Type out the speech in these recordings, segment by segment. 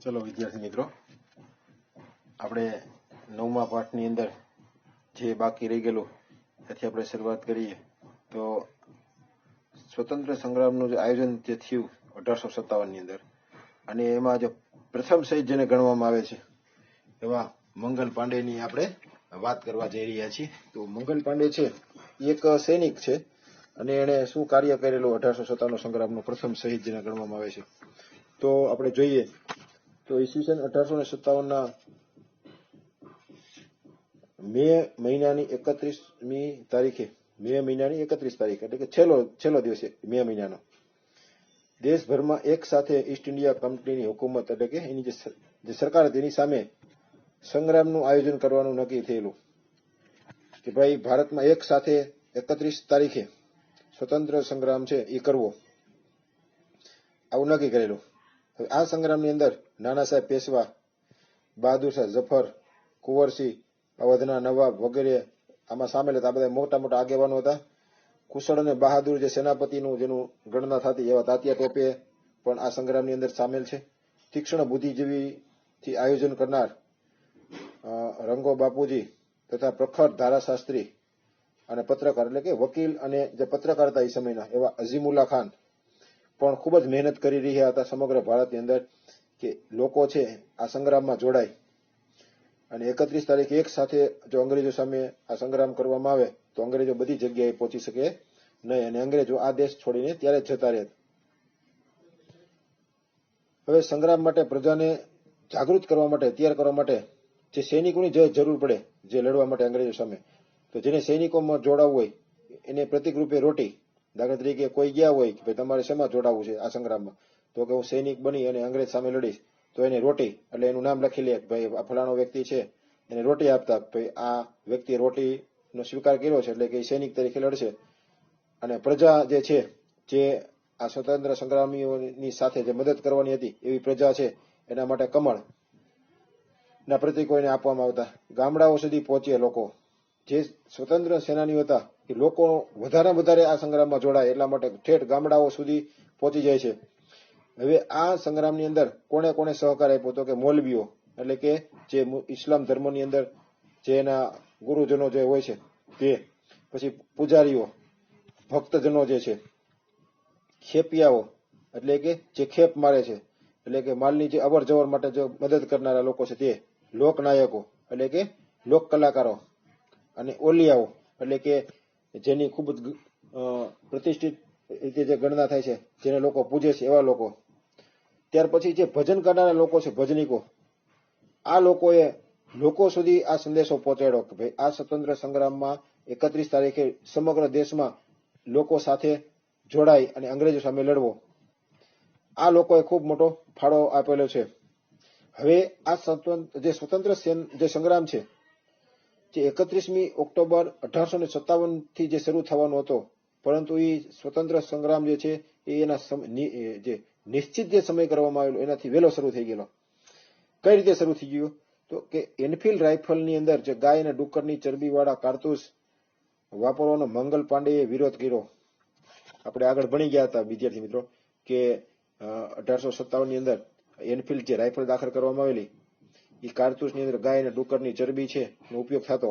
चलो विद्यार्थी मित्रों, આપણે 9મા પાઠની અંદર જે બાકી રહી ગયેલું ત્યાંથી આપણે શરૂઆત કરીએ તો સ્વતંત્ર સંગ્રામનું જે આયોજન જે થયું 1857 ની અંદર, અને એમાં જે પ્રથમ શહીદ જેને ગણવામાં આવે છે એવા મંગલ પાંડેની આપણે વાત કરવા જઈ રહ્યા છીએ. તો મંગલ પાંડે છે એ એક સૈનિક છે અને એણે શું કાર્ય કરેલું 1857 સંગ્રામનો પ્રથમ શહીદ જેને ગણવામાં આવે છે. તો આપણે જોઈએ તો ઈસવીસન 1857 મે મહિનાની 31મી તારીખે, મે મહિનાની 31 તારીખ એટલે કે છેલ્લો દિવસ મે મહિનાનો, દેશભરમાં એક સાથે ઈસ્ટ ઇન્ડિયા કંપનીની હુકુમત એટલે કે એની જે સરકાર હતી એની સામે સંગ્રામનું આયોજન કરવાનું નક્કી થયેલું કે ભાઈ ભારતમાં એક સાથે 31 તારીખે સ્વતંત્ર સંગ્રામ છે એ કરવો, આવું નક્કી કરેલું. આ સંગ્રામની અંદર નાના સાહેબ પેશવા, બહાદુર શાહ ઝફર, કુંવરસિંહ, અવધના નવાબ વગેરે આમાં સામેલ હતા. બધા મોટા મોટા આગેવાનો હતા. કુશળ અને બહાદુર જે સેનાપતિનું જેનું ગણના થતી એવા તાત્યા ટોપે પણ આ સંગ્રામની અંદર સામેલ છે. તીક્ષ્ણ બુદ્ધિજીવીથી આયોજન કરનાર રંગો બાપુજી તથા પ્રખર ધારાશાસ્ત્રી અને પત્રકાર એટલે કે વકીલ અને જે પત્રકાર હતા એ સમયના એવા અઝીમુલ્લા ખાન પણ ખૂબ જ મહેનત કરી રહ્યા હતા સમગ્ર ભારતની અંદર કે લોકો છે આ સંગ્રામમાં જોડાય અને 31 તારીખે એક સાથે જો અંગ્રેજો સામે આ સંગ્રામ કરવામાં આવે તો અંગ્રેજો બધી જગ્યાએ પહોંચી શકે નહીં અને અંગ્રેજો આ દેશ છોડીને ત્યારે જ જતા રહે. હવે સંગ્રામ માટે પ્રજાને જાગૃત કરવા માટે, તૈયાર કરવા માટે જે સૈનિકોની જરૂર પડે જે લડવા માટે અંગ્રેજો સામે, તો જેને સૈનિકોમાં જોડાવવું હોય એને પ્રતિકરૂપે રોટી, દાખલા તરીકે કોઈ ગયા હોય કે ભાઈ તમારે શેમાં જોડાવવું છે આ સંગ્રામમાં, તો કે હું સૈનિક બની અને અંગ્રેજ સામે લડીશ, તો એને રોટી એટલે એનું નામ લખી લે ભાઈ આ ફલાણો વ્યક્તિ છે, એને રોટી આપતા ભાઈ આ વ્યક્તિએ રોટીનો સ્વીકાર કર્યો છે એટલે કે સૈનિક તરીકે લડશે. અને પ્રજા જે છે જે આ સ્વતંત્ર સંગ્રામીઓની સાથે જે મદદ કરવાની હતી એવી પ્રજા છે એના માટે કમળ ના પ્રતિકો એને આપવામાં આવતા. ગામડાઓ સુધી પહોંચે લોકો, જે સ્વતંત્ર સેનાનીઓ હતા એ લોકો વધારે આ સંગ્રામમાં જોડાય એટલા માટે ઠેઠ ગામડાઓ સુધી પહોંચી જાય છે. હવે આ સંગ્રામની અંદર કોને કોને સહકાર આપ્યો તો કે મૌલવીઓ એટલે કે જે ઇસ્લામ ધર્મની અંદર જે એના ગુરુજનો જે હોય છે તે, પછી પૂજારીઓ, ભક્તજનો જે છે, ખેપિયાઓ એટલે કે જે ખેપ મારે છે એટલે કે માલની જે અવર જવર માટે જે મદદ કરનારા લોકો છે તે, લોકનાયકો એટલે કે લોક કલાકારો, અને ઓલિયાઓ એટલે કે જેની ખૂબ જ પ્રતિષ્ઠિત રીતે જે ગણના થાય છે જેને લોકો પૂજે છે એવા લોકો. ત્યાર પછી જે ભજન કરનારા લોકો છે, ભજનીકો, આ લોકોએ લોકો સુધી આ સંદેશો પહોંચાડ્યો કે ભાઈ આ સ્વતંત્ર સંગ્રામમાં 31 તારીખે સમગ્ર દેશમાં લોકો સાથે જોડાય અને અંગ્રેજો સામે લડવો. આ લોકોએ ખૂબ મોટો ફાળો આપેલો છે. હવે આ જે સ્વતંત્ર જે સંગ્રામ છે જે 31મી ઓક્ટોબર 1857 થી જે શરૂ થવાનો હતો, પરંતુ એ સ્વતંત્ર સંગ્રામ જે છે એ એના જે નિશ્ચિત જે સમય કરવામાં આવેલો એનાથી વહેલો શરૂ થઈ ગયેલો. કઈ રીતે શરૂ થઈ ગયો તો કે એનફિલ્ડ રાઇફલની અંદર જે ગાય અને ડુક્કરની ચરબીવાળા કારતૂસ વાપરવાનો મંગલ પાંડેએ વિરોધ કર્યો. આપણે આગળ ભણી ગયા હતા વિદ્યાર્થી મિત્રો કે 1857 ની અંદર એનફિલ્ડ જે રાઇફલ દાખલ કરવામાં આવેલી એ કારતૂસની અંદર ગાય અને ડુક્કરની ચરબી છે એનો ઉપયોગ થતો.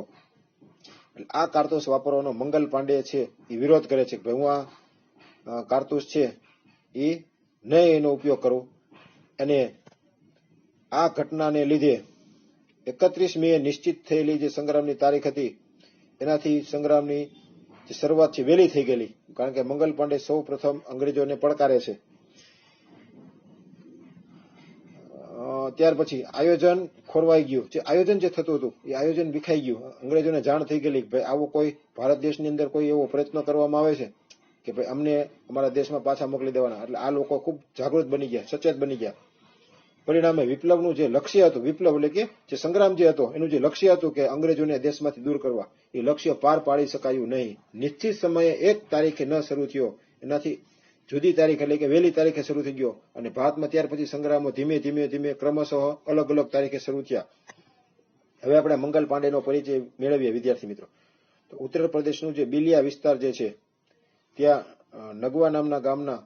આ કારતૂસ વાપરવાનો મંગલ પાંડે છે એ વિરોધ કરે છે કે ભાઈ હું આ કારતૂસ છે એ નહીં એનો ઉપયોગ કરું. અને આ ઘટનાને લીધે 31 મે નિશ્ચિત થયેલી જે સંગ્રામની તારીખ હતી એનાથી સંગ્રામની જે શરૂઆત છે વહેલી થઈ ગયેલી, કારણ કે મંગલ પાંડે સૌ પ્રથમ અંગ્રેજોને પડકારે છે. ત્યાર પછી આયોજન ખોરવાઈ ગયું. જે આયોજન જે થતું હતું એ આયોજન વિખાઈ ગયું. અંગ્રેજોને જાણ થઈ ગયેલી કે ભાઈ આવો કોઈ ભારત દેશની અંદર કોઈ એવો પ્રયત્ન કરવામાં આવે છે કે ભાઈ અમને અમારા દેશમાં પાછા મોકલી દેવાના. એટલે આ લોકો ખૂબ જાગૃત બની ગયા, સચેત બની ગયા. પરિણામે વિપ્લવનું જે લક્ષ્ય હતું, વિપ્લવ એટલે કે જે સંગ્રામ જે હતો એનું જે લક્ષ્ય હતું કે અંગ્રેજોને દેશમાંથી દૂર કરવા, એ લક્ષ્ય પાર પાડી શકાયું નહીં. નિશ્ચિત સમયે એક તારીખે ન શરૂ થયો, એનાથી જુદી તારીખ એટલે કે વહેલી તારીખે શરૂ થઈ ગયો. અને ભારતમાં ત્યાર પછી સંગ્રામો ધીમે ધીમે ક્રમશઃ અલગ અલગ તારીખે શરૂ થયા. હવે આપણે મંગલ પાંડેનો પરિચય મેળવીએ વિદ્યાર્થી મિત્રો. તો ઉત્તર પ્રદેશનું જે બિલિયા વિસ્તાર જે છે ત્યાં નગવા નામના ગામના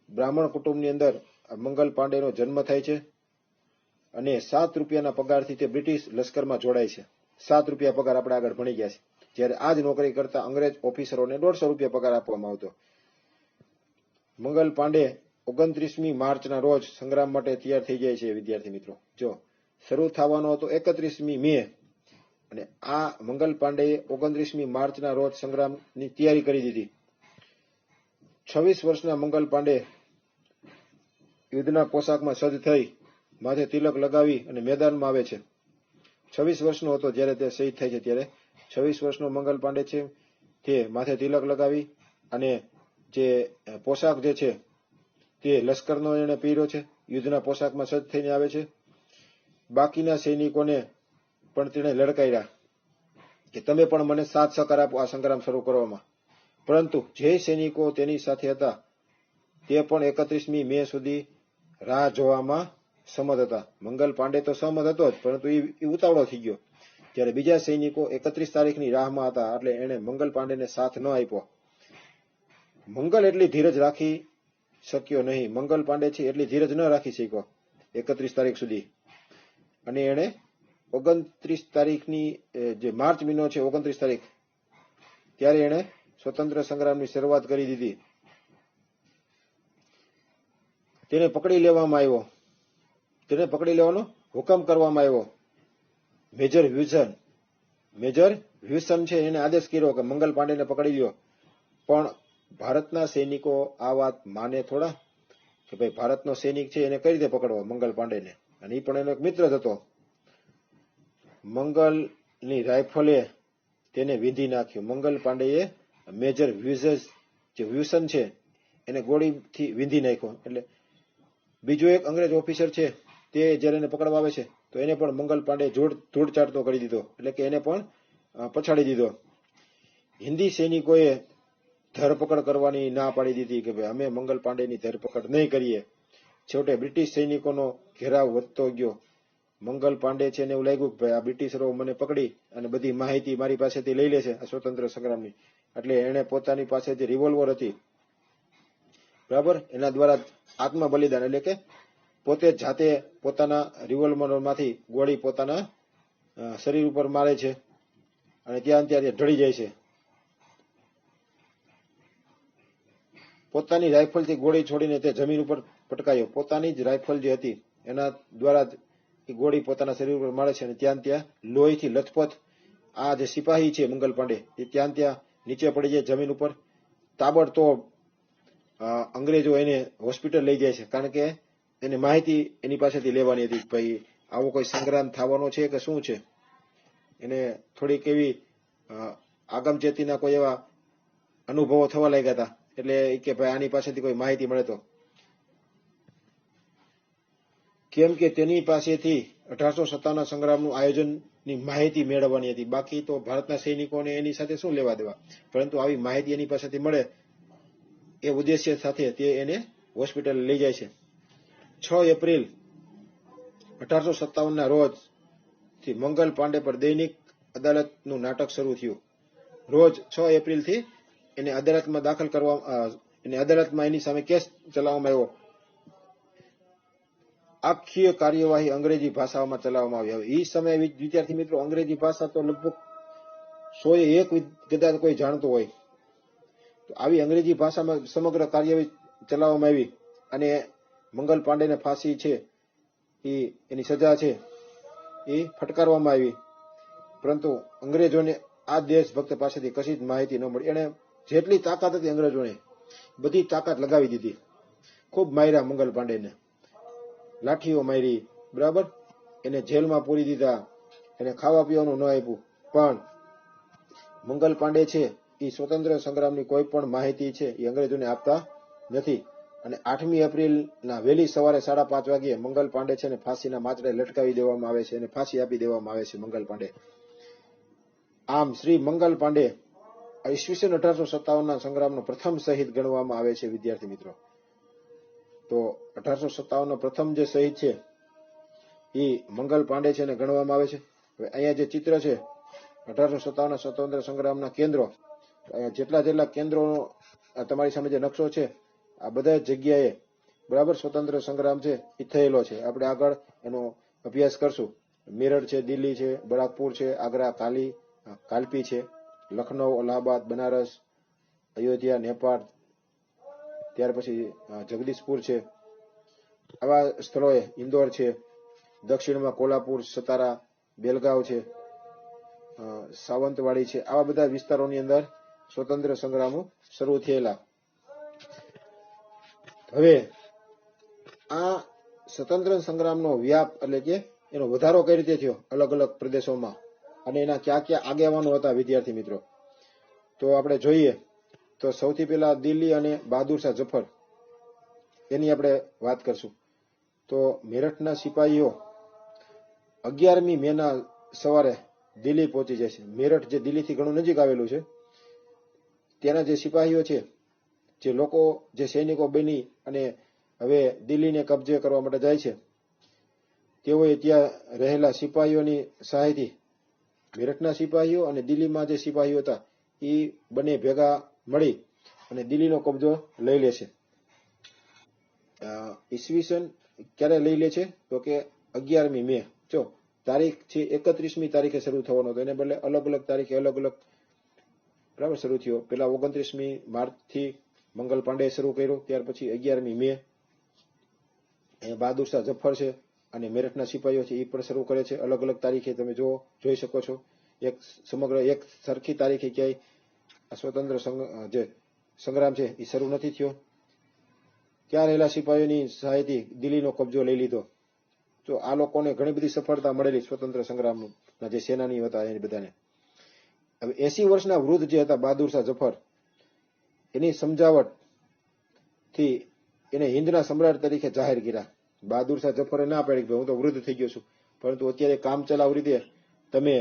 બ્રાહ્મણ કુટુંબની અંદર મંગલ પાંડેનો જન્મ થાય છે. અને 7 રૂપિયાના પગારથી તે બ્રિટિશ લશ્કરમાં જોડાય છે. 7 રૂપિયા પગાર આપણે આગળ ભણી ગયા છે. જ્યારે આ જ નોકરી કરતા અંગ્રેજ ઓફિસરોને 150 રૂપિયા પગાર આપવામાં આવતો. મંગલ પાંડે 29મી માર્ચના રોજ સંગ્રામ માટે તૈયાર થઈ જાય છે. વિદ્યાર્થી મિત્રો, જો શરૂ થવાનો હતો 31મી મે, અને આ મંગલ પાંડેએ 29મી માર્ચના રોજ સંગ્રામની તૈયારી કરી દીધી. 26 વર્ષના મંગલ પાંડે યુદ્ધના પોશાકમાં સજ્જ થઈ, માથે તિલક લગાવી અને મેદાનમાં આવે છે. 26 વર્ષનો હતો જ્યારે તે શહીદ થાય છે. ત્યારે 26 વર્ષનો મંગલ પાંડે છે, તે માથે તિલક લગાવી અને જે પોશાક જે છે તે લશ્કરનો એને પહેર્યો છે, યુદ્ધના પોશાકમાં સજ્જ થઈને આવે છે. બાકીના સૈનિકોને પણ તેણે લડકાવ્યા કે તમે પણ મને સાથ સહકાર આપો આ સંગ્રામ શરૂ કરવામાં. પરંતુ જે સૈનિકો તેની સાથે હતા તે પણ 31મી મે સુધી રાહ જોવામાં સંમત હતા. મંગલ પાંડે તો સહમત હતો જ, પરંતુ એ ઉતાવળો થઈ ગયો. ત્યારે બીજા સૈનિકો 31 તારીખની રાહમાં હતા, એટલે એણે મંગલ પાંડેને સાથ ન આપ્યો. મંગલ એટલી ધીરજ રાખી શક્યો નહીં. મંગલ પાંડે છે એટલી ધીરજ ન રાખી શક્યો 31 તારીખ સુધી, અને એણે 29 તારીખની જે માર્ચ મહિનો છે 29 તારીખ, ત્યારે એણે સ્વતંત્ર સંગ્રામની શરૂઆત કરી દીધી. તેને પકડી લેવામાં આવ્યો. તેને પકડી લેવાનો હુકમ કરવામાં આવ્યો. મેજર વ્યુસન છે એને આદેશ કર્યો કે મંગલ પાંડેને પકડી લ્યો. પણ ભારતના સૈનિકો આ વાત માને થોડા, કે ભાઈ ભારતનો સૈનિક છે એને કઈ રીતે પકડવો મંગલ પાંડેને, અને એ પણ એનો એક મિત્ર જ હતો. મંગલની રાઇફલે તેને વીંધી નાખ્યો. મંગલ પાંડેએ મેજર વ્યુસન છે એને ગોળીથી વીંધી નાખ્યો. એટલે બીજો એક અંગ્રેજ ઓફિસર છે તે જયારે એને પકડવા આવે છે તો એને પણ મંગલ પાંડે ધૂળ ચાટતો કરી દીધો, એટલે કે એને પણ પછાડી દીધો. હિન્દી સૈનિકોએ ધરપકડ કરવાની ના પાડી દીધી કે ભાઈ અમે મંગલ પાંડેની ધરપકડ નહીં કરીએ. છેવટે બ્રિટિશ સૈનિકોનો ઘેરાવ વધતો ગયો. મંગલ પાંડે છે ને એવું લાગ્યું કે ભાઈ આ બ્રિટિશરો મને પકડી અને બધી માહિતી મારી પાસેથી લઈ લે છે આ સ્વતંત્ર સંગ્રામની, એટલે એને પોતાની પાસે જે રિવોલ્વર હતી, બરાબર, એના દ્વારા આત્મ બલિદાન, એટલે કે પોતે જાતે પોતાના રિવોલ્વરમાંથી ગોળી પોતાના શરીર ઉપર મારે છે અને ત્યાં ઢળી જાય છે. પોતાની રાઇફલથી ગોળી છોડીને તે જમીન ઉપર પટકાયો. પોતાની જ રાઇફલ જે હતી એના દ્વારા જ એ ગોળી પોતાના શરીર ઉપર મારે છે અને ત્યાં લોહીથી લથપથ આ જે સિપાહી છે મંગલ પાંડે એ ત્યાં નીચે પડી જાય જમીન ઉપર. તાબડતોબ અંગ્રેજો એને હોસ્પિટલ લઈ જાય છે, કારણ કે એને માહિતી એની પાસેથી લેવાની હતી ભાઈ આવો કોઈ સંગ્રામ થવાનો છે કે શું છે. એને થોડીક એવી આગમચેતીના કોઈ એવા અનુભવો થવા લાગ્યા હતા, એટલે કે ભાઈ આની પાસેથી કોઈ માહિતી મળે તો, કેમ કે તેની પાસેથી 1857ના સંગ્રામનું આયોજનની માહિતી મેળવવાની હતી. બાકી તો ભારતના સૈનિકોને એની સાથે શું લેવા દેવા, પરંતુ આવી માહિતી એની પાસેથી મળે એ ઉદ્દેશ્ય સાથે તે એને હોસ્પિટલ લઈ જાય છે. 6 એપ્રિલ 1857ના રોજ થી મંગલ પાંડે પર દૈનિક અદાલતનું નાટક શરૂ થયું. રોજ 6 એપ્રિલથી એને અદાલતમાં દાખલ કરવામાં, અદાલતમાં એની સામે કેસ ચલાવવામાં આવ્યો. આખી કાર્યવાહી અંગ્રેજી ભાષામાં ચલાવવામાં આવી. એ સમયે વિદ્યાર્થી મિત્રો અંગ્રેજી ભાષા તો લગભગ 101 કદાચ કોઈ જાણતો હોય. તો આવી અંગ્રેજી ભાષામાં સમગ્ર કાર્યવાહી ચલાવવામાં આવી અને મંગલ પાંડેને ફાંસી છે એની સજા છે એ ફટકારવામાં આવી. પરંતુ અંગ્રેજોને આ દેશભક્ત પાસેથી કશી જ માહિતી ન મળી. એને જેટલી તાકાત હતી અંગ્રેજોને બધી તાકાત લગાવી દીધી. ખૂબ માર્યા મંગલ પાંડેને, લાઠીઓ મારી, બરાબર, એને જેલમાં પૂરી દીધા, એને ખાવા પીવાનું ન આપ્યું. પણ મંગલ પાંડે છે એ સ્વતંત્ર સંગ્રામની કોઈ પણ માહિતી છે એ અંગ્રેજોને આપતા નથી. અને 8મી એપ્રિલના વહેલી સવારે 5:30 વાગ્યે મંગલ પાંડે છે ને ફાંસીના માચડે લટકાવી દેવામાં આવે છે અને ફાંસી આપી દેવામાં આવે છે મંગલ પાંડે. આમ શ્રી મંગલ પાંડે ઈસવીસન 1857ના સંગ્રામનો પ્રથમ શહીદ ગણવામાં આવે છે. વિદ્યાર્થી મિત્રો, તો 1857નો પ્રથમ જે શહીદ છે એ મંગલ પાંડે છે ને ગણવામાં આવે છે. હવે અહીંયા જે ચિત્ર છે 1857ના સ્વતંત્ર સંગ્રામના કેન્દ્રો, જેટલા કેન્દ્રો તમારી સામે જે નકશો છે આ બધા જગ્યાએ બરાબર સ્વતંત્ર સંગ્રામ છે એ થયેલો છે. આપણે આગળ એનો અભ્યાસ કરશું. મેરઠ છે, દિલ્હી છે, બરાકપુર છે, આગ્રા, કાલપી છે, લખનઉ, અલ્હાબાદ, બનારસ, અયોધ્યા, નેપાળ, ત્યાર પછી જગદીશપુર છે. આવા સ્થળોએ ઇન્દોર છે, દક્ષિણમાં કોલ્હાપુર, સતારા, બેલગાવ છે, સાવંતવાડી છે. આવા બધા વિસ્તારોની અંદર સ્વતંત્ર સંગ્રામો શરૂ થયેલા. હવે આ સ્વતંત્ર સંગ્રામનો વ્યાપ એટલે કે એનો વધારો કઈ રીતે થયો અલગ અલગ પ્રદેશોમાં અને એના ક્યાં ક્યાં આગેવાનો હતા વિદ્યાર્થી મિત્રો, તો આપણે જોઈએ તો સૌથી પહેલા દિલ્હી અને બહાદુર શાહ જફર એની આપણે વાત કરશું. તો મેરઠના સિપાહીઓ 11મી મેના સવારે દિલ્હી પહોંચી જાય છે. મેરઠ જે દિલ્હીથી ઘણું નજીક આવેલું છે, ત્યાંના જે સિપાહીઓ છે, જે લોકો, જે સૈનિકો બની અને હવે દિલ્હીને કબજે કરવા માટે જાય છે, તેઓએ ત્યાં રહેલા સિપાહીઓની સહાયથી મેરઠના સિપાહીઓ અને દિલ્હીમાં જે સિપાહીઓ હતા એ બંને ભેગા મળી અને દિલ્હીનો કબજો લઈ લે છે. ઈસવીસન ક્યારે લઈ લે છે તો કે 11મી મે. જો તારીખ છે 31મી તારીખે શરૂ થવાનો હતો, એને બદલે અલગ અલગ તારીખે અલગ અલગ બરાબર શરૂ થયો. પેલા 29મી માર્ચથી મંગલ પાંડે શરૂ કર્યો, ત્યાર પછી 11મી મે બહાદુર શાહ જફર છે અને મેરઠના સિપાહીઓ છે એ પણ શરૂ કરે છે. અલગ અલગ તારીખે તમે જોઈ શકો છો. સમગ્ર એક સરખી તારીખે ક્યાંય સ્વતંત્ર જે સંગ્રામ છે એ શરૂ નથી થયો. ત્યાં રહેલા સિપાહીઓની સહાયથી દિલ્હીનો કબજો લઈ લીધો. તો આ લોકોને ઘણી બધી સફળતા મળેલી સ્વતંત્ર સંગ્રામના જે સેનાનીઓ હતા એ બધાને. હવે 80 વર્ષના વૃદ્ધ જે હતા બહાદુર શાહ જફર, એની સમજાવટથી એને હિન્દના સમ્રાટ તરીકે જાહેર કર્યા. બહાદુર શાહ જફરે ના પાડી કે હું તો વૃદ્ધ થઈ ગયો છું, પરંતુ અત્યારે કામ ચલાવ રીતે તમે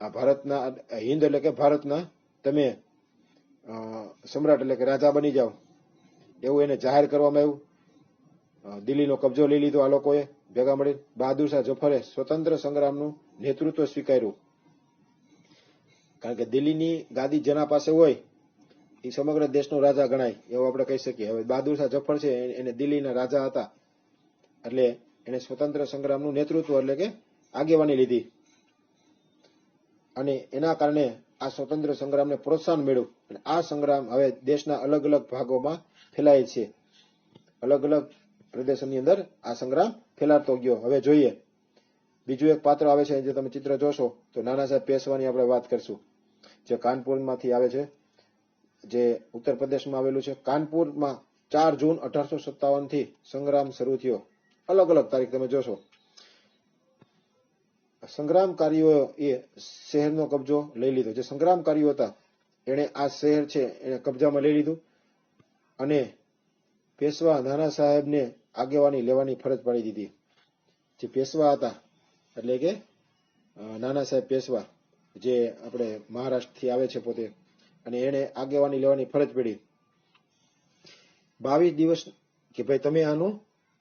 આ ભારતના હિન્દ એટલે કે ભારતના તમે સમ્રાટ એટલે કે રાજા બની જાઓ, એવું એને જાહેર કરવામાં આવ્યું. દિલ્હીનો કબજો લઈ લીધો આ લોકોએ ભેગા મળી. બહાદુર શાહ જફરે સ્વતંત્ર સંગ્રામનું નેતૃત્વ સ્વીકાર્યું, કારણ કે દિલ્હીની ગાદી જેના પાસે હોય એ સમગ્ર દેશનો રાજા ગણાય એવું આપણે કહી શકીએ. હવે બહાદુર શાહ જફર છે એને દિલ્હીના રાજા હતા, એટલે એને સ્વતંત્ર સંગ્રામનું નેતૃત્વ એટલે કે આગેવાની લીધી અને એના કારણે આ સ્વતંત્ર સંગ્રામને પ્રોત્સાહન મળ્યું. અને આ સંગ્રામ હવે દેશના અલગ અલગ ભાગોમાં ફેલાય છે. અલગ અલગ પ્રદેશોની અંદર આ સંગ્રામ ફેલાતો ગયો. હવે જોઈએ બીજું એક પાત્ર આવે છે, જે તમે ચિત્ર જોશો તો નાના સાહેબ પેશવાની આપણે વાત કરશું, જે કાનપુરમાંથી આવે છે, જે ઉત્તર પ્રદેશમાં આવેલું છે. કાનપુરમાં 4 જૂન 1857 થી સંગ્રામ શરૂ થયો. અલગ અલગ તારીખ તમે જોશો. સંગ્રામકારીઓ એ શહેરનો કબજો લઈ લીધો. જે સંગ્રામકારીઓ હતા એને આ શહેર છે એને કબજામાં લઈ લીધું અને પેશવા નાના સાહેબને આગેવાની લેવાની ફરજ પાડી દીધી. જે પેશવા હતા એટલે કે નાના સાહેબ પેશવા, જે આપણે મહારાષ્ટ્રથી આવે છે પોતે, અને એને આગેવાની લેવાની ફરજ પડી. 22 દિવસ કે ભાઈ તમે આનું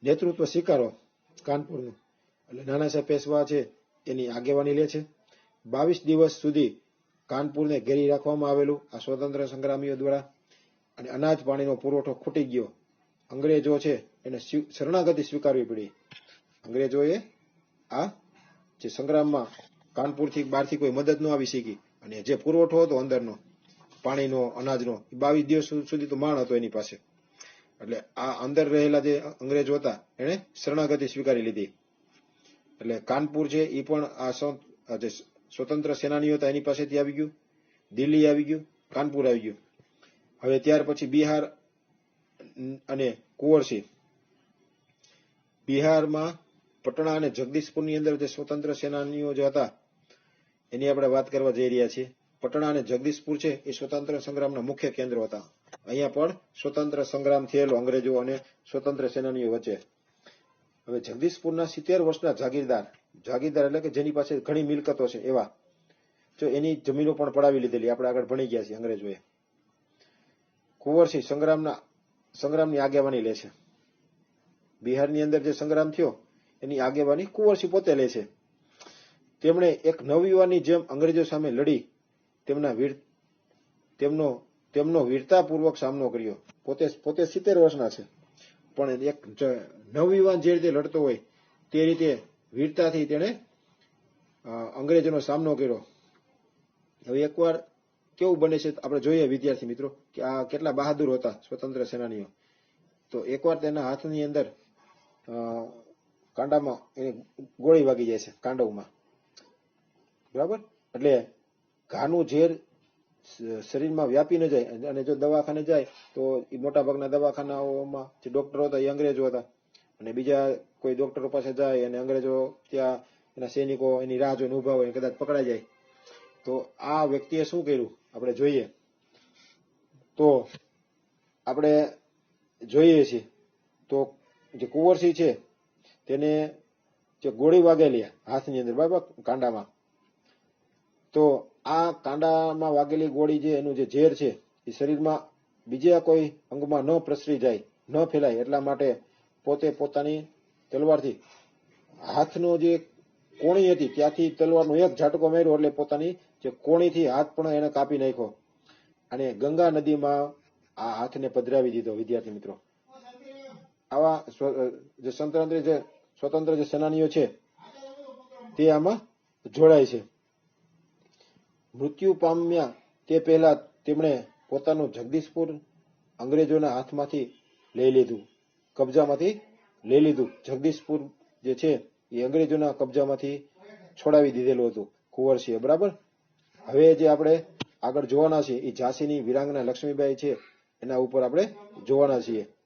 નેતૃત્વ સ્વીકારો કાનપુરનું. એટલે નાના સાહેબ પેશવા છે એની આગેવાની લે છે. 22 દિવસ સુધી કાનપુરને ઘેરી રાખવામાં આવેલું આ સ્વતંત્ર સંગ્રામીઓ દ્વારા, અને અનાજ પાણીનો પુરવઠો ખૂટી ગયો. અંગ્રેજો છે એને શરણાગતિ સ્વીકારવી પડી. અંગ્રેજોએ આ જે સંગ્રામમાં કાનપુરથી બહારથી કોઈ મદદ ન આવી શકી, અને જે પુરવઠો હતો અંદરનો પાણીનો, અનાજનો, 22 દિવસ સુધી તો માણ હતો એની પાસે. એટલે આ અંદર રહેલા જે અંગ્રેજો હતા એને શરણાગતિ સ્વીકારી લીધી. એટલે કાનપુર છે એ પણ આ જે સ્વતંત્ર સેનાનીઓ હતા એની પાસેથી આવી ગયું, દિલ્હી આવી ગયું, કાનપુર આવી ગયું. હવે ત્યાર પછી બિહાર અને કુંવરસી. બિહારમાં પટણા અને જગદીશપુરની અંદર જે સ્વતંત્ર સેનાનીઓ જે હતા એની આપણે વાત કરવા જઈ રહ્યા છીએ. પટણા અને જગદીશપુર છે એ સ્વતંત્ર સંગ્રામના મુખ્ય કેન્દ્રો હતા. અહીંયા પણ સ્વતંત્ર સંગ્રામ થયેલો અંગ્રેજો અને સ્વતંત્ર સેનાનીઓ વચ્ચે. હવે જગદીશપુરના 70 વર્ષના જાગીરદાર એટલે કે જેની પાસે ઘણી મિલકતો છે એવા, જો એની જમીનો પણ પડાવી લીધેલી, આપણે આગળ ભણી ગયા છીએ અંગ્રેજોએ. કુંવરસી સંગ્રામની આગેવાની લે છે. બિહારની અંદર જે સંગ્રામ થયો એની આગેવાની કુંવરસી પોતે લે છે. તેમણે એક નવયુવાનની જેમ અંગ્રેજો સામે લડી તેમનો વીરતાપૂર્વક સામનો કર્યો. પોતે 70 વર્ષના છે, પણ એક નવયુવાન જે રીતે લડતો હોય તે રીતે વીરતાથી તેણે અંગ્રેજોનો સામનો કર્યો. હવે એકવાર કેવું બને છે આપણે જોઈએ વિદ્યાર્થી મિત્રો કે આ કેટલા બહાદુર હતા સ્વતંત્ર સેનાનીઓ. તો એકવાર તેના હાથની અંદર કાંડામાં એને ગોળી વાગી જાય છે કાંડવમાં, બરાબર. એટલે ઘાનું ઝેર શરીરમાં વ્યાપી ન જાય, અને જો દવાખાને જાય તો એ મોટા ભાગના દવાખાનાઓમાં જે ડોક્ટરો હતા એ અંગ્રેજો હતા, અને બીજા કોઈ ડોક્ટરો પાસે જાય અને અંગ્રેજો ત્યાં એના સૈનિકો એની રાહ જોઈને ઉભા હોય, કદાચ પકડાઈ જાય. તો આ વ્યક્તિએ શું કર્યું આપણે જોઈએ તો આપણે જોઈએ છીએ તો જે કુંવરસિંહ છે તેને જે ગોળી વાગેલી હાથની અંદર, બરાબર, કાંડામાં, તો આ કાંડામાં વાગેલી ગોળી જે એનું જે ઝેર છે એ શરીરમાં બીજા કોઈ અંગમાં ન પ્રસરી જાય, ન ફેલાય એટલા માટે પોતે પોતાની તલવારથી હાથનો જે કોણી હતી ત્યાંથી તલવારનો એક ઝાટકો માર્યો એટલે પોતાની જે કોણીથી હાથ પણ એને કાપી નાખ્યો અને ગંગા નદીમાં આ હાથને પધરાવી દીધો. વિદ્યાર્થી મિત્રો, આવા જે સ્વતંત્ર જે સેનાનીઓ છે તે આમાં જોડાય છે. મૃત્યુ પામ્યા તે પહેલા તેમણે પોતાનું જગદીશપુર અંગ્રેજોના હાથમાંથી લઈ લીધું, કબજામાંથી લઈ લીધું. જગદીશપુર જે છે એ અંગ્રેજોના કબજામાંથી છોડાવી દીધેલું હતું કુંવરસિંહે, બરાબર. હવે જે આપણે આગળ જોવાના છીએ એ ઝાંસીની વીરાંગના લક્ષ્મીબાઈ છે એના ઉપર આપણે જોવાના છીએ.